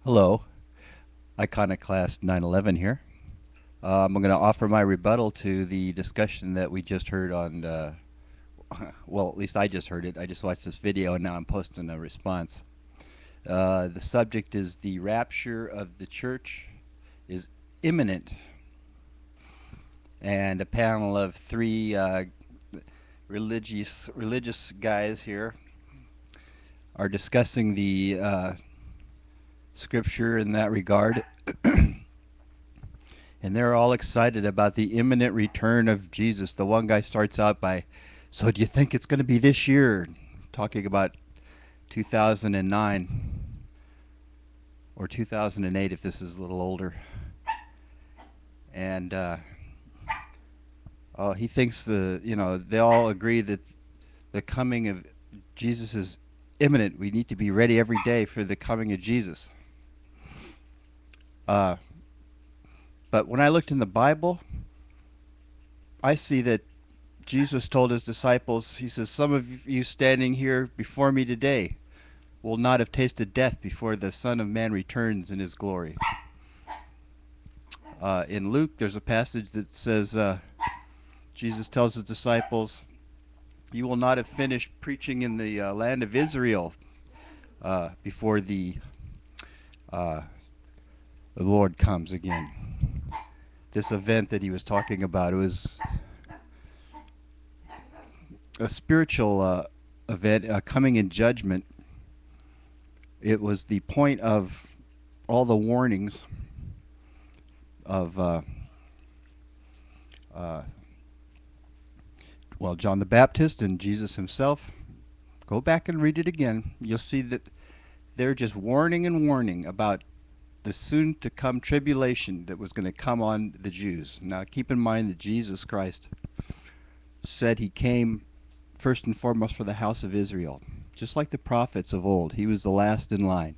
Hello, Iconoclast 911 here. I'm going to offer my rebuttal to the discussion that we just heard on, well, at least I just heard it. I just watched this video and now I'm posting a response. The subject is the rapture of the church is imminent. And a panel of three religious guys here are discussing the scripture in that regard. And they're all excited about the imminent return of Jesus. The one guy starts out by, so do you think it's going to be this year? Talking about 2009 or 2008 if this is a little older. And he thinks they all agree that the coming of Jesus is imminent. We need to be ready every day for the coming of Jesus. But when I looked in the Bible, I see that Jesus told his disciples, he says, some of you standing here before me today will not have tasted death before the Son of Man returns in his glory. In Luke, there's a passage that says, Jesus tells his disciples, you will not have finished preaching in the land of Israel before the Lord comes again. This event that he was talking about, it was a spiritual event, coming in judgment. It was the point of all the warnings of John the Baptist and Jesus himself. Go back and read it again. You'll see that they're just warning and warning about the soon-to-come tribulation that was going to come on the Jews. Now, keep in mind that Jesus Christ said he came first and foremost for the house of Israel. Just like the prophets of old, he was the last in line.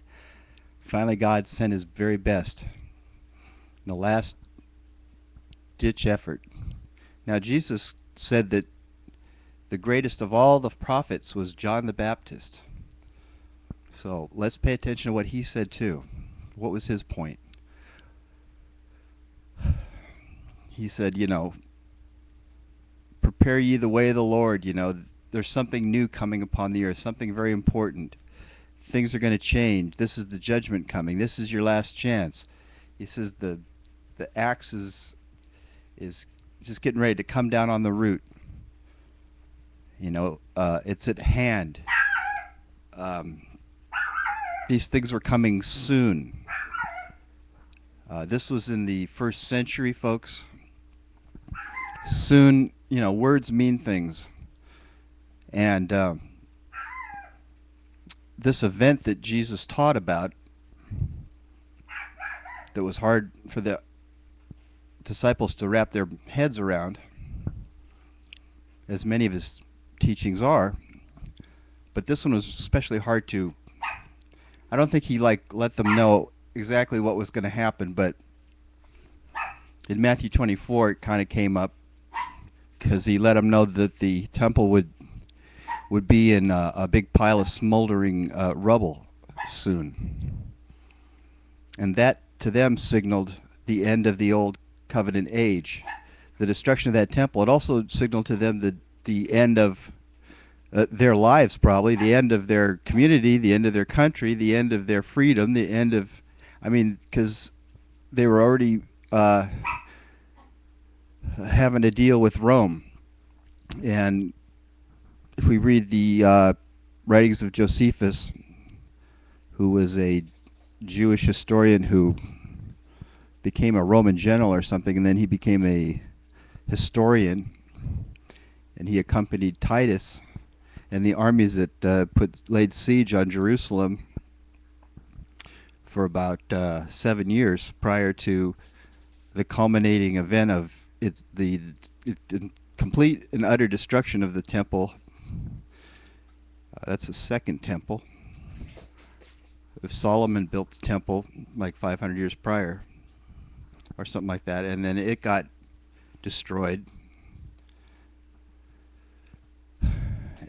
Finally, God sent his very best in the last-ditch effort. Now, Jesus said that the greatest of all the prophets was John the Baptist. So let's pay attention to what he said too. What was his point? He said, prepare ye the way of the Lord. There's something new coming upon the earth, something very important. Things are going to change. This is the judgment coming. This is your last chance. He says the axe is just getting ready to come down on the root. It's at hand. These things were coming soon. This was in the first century, folks. Soon, words mean things. And this event that Jesus taught about, that was hard for the disciples to wrap their heads around, as many of his teachings are, but this one was especially hard to, I don't think he let them know exactly what was going to happen, but in Matthew 24 it kind of came up because he let them know that the temple would be in a big pile of smoldering rubble soon. And that to them signaled the end of the old covenant age, the destruction of that temple. It also signaled to them the end of their lives, probably, the end of their community, the end of their country, the end of their freedom, the end of, because they were already having to deal with Rome. And if we read the writings of Josephus, who was a Jewish historian who became a Roman general or something, and then he became a historian, and he accompanied Titus and the armies that laid siege on Jerusalem for about 7 years prior to the culminating event of the complete and utter destruction of the temple. That's the second temple. If Solomon built the temple like 500 years prior or something like that, and then it got destroyed.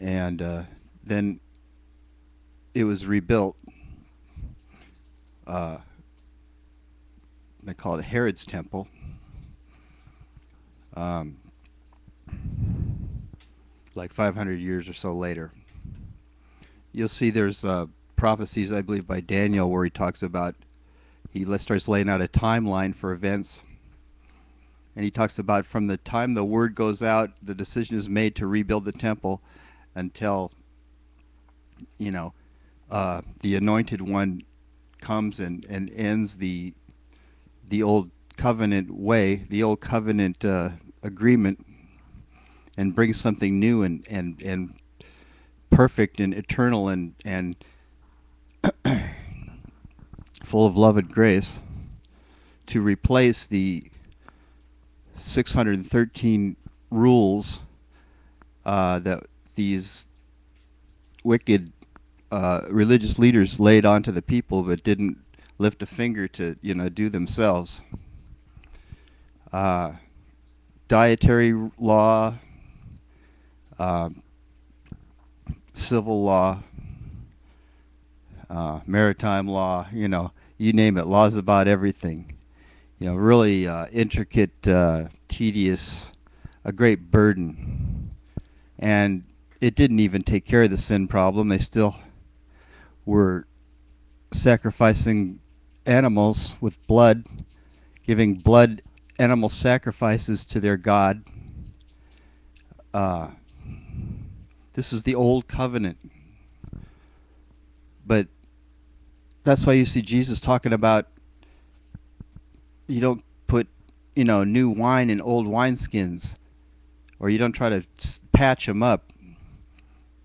And then it was rebuilt they call it Herod's temple. Like 500 years or so later. You'll see there's prophecies, I believe, by Daniel where he talks about, he starts laying out a timeline for events. And he talks about from the time the word goes out, the decision is made to rebuild the temple until, the anointed one comes and ends the old covenant way, the old covenant agreement, and brings something new and perfect and eternal and full of love and grace, to replace the 613 rules that these wicked religious leaders laid onto the people, but didn't lift a finger to do themselves. Dietary law, civil law, maritime law, you name it, laws about everything. Really intricate, tedious, a great burden. And it didn't even take care of the sin problem. They still were sacrificing animals with blood, giving blood animal sacrifices to their god. This is the old covenant. But that's why you see Jesus talking about, you don't put, new wine in old wineskins, or you don't try to patch them up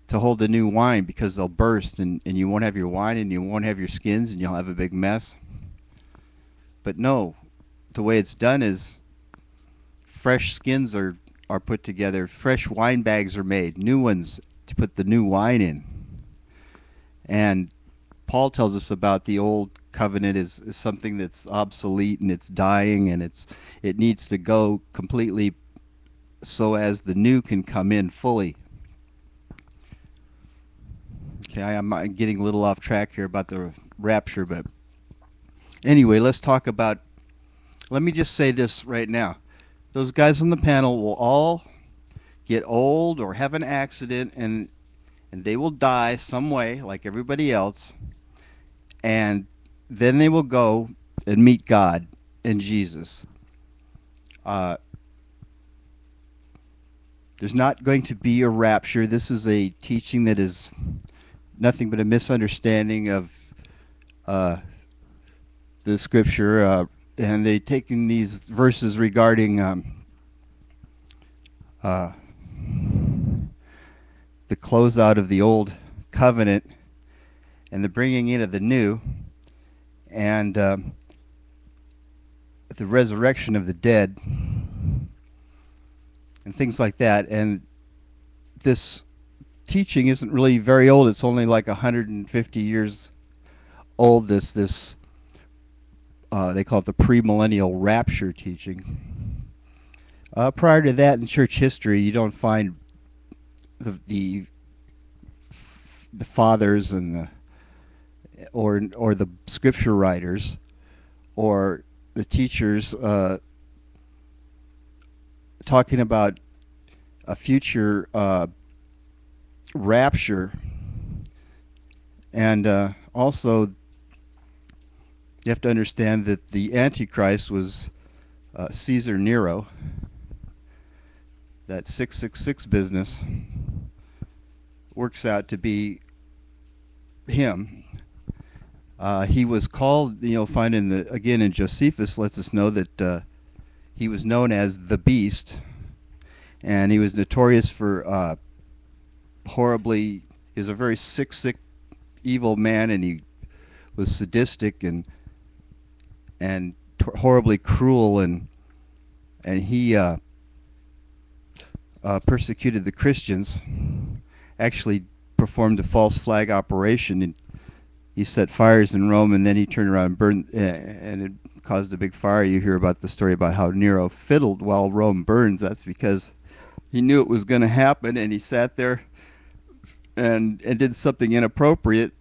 to hold the new wine, because they'll burst and you won't have your wine and you won't have your skins and you'll have a big mess. But no, the way it's done is fresh skins are put together, fresh wine bags are made, new ones to put the new wine in. And Paul tells us about the old covenant is something that's obsolete and it's dying, and it needs to go completely so as the new can come in fully. Okay, I'm getting a little off track here about the rapture, but anyway, let me just say this right now. Those guys on the panel will all get old or have an accident, and they will die some way like everybody else, and then they will go and meet God and Jesus. There's not going to be a rapture. This is a teaching that is nothing but a misunderstanding of the scripture, and they've taken these verses regarding the closeout of the old covenant and the bringing in of the new, and the resurrection of the dead and things like that. And this teaching isn't really very old. It's only like 150 years old. This they call it the premillennial rapture teaching. Prior to that, in church history, you don't find the fathers and or the scripture writers or the teachers talking about a future rapture. And also, you have to understand that the Antichrist was Caesar Nero. That 666 business works out to be him. He was called, find in Josephus lets us know that he was known as the Beast, and he was notorious for he was a very sick, evil man, and he was sadistic and horribly cruel, and he persecuted the Christians. Actually performed a false flag operation, and he set fires in Rome, and then he turned around and burned, and it caused a big fire. You hear about the story about how Nero fiddled while Rome burns. That's because he knew it was going to happen, and he sat there and did something inappropriate,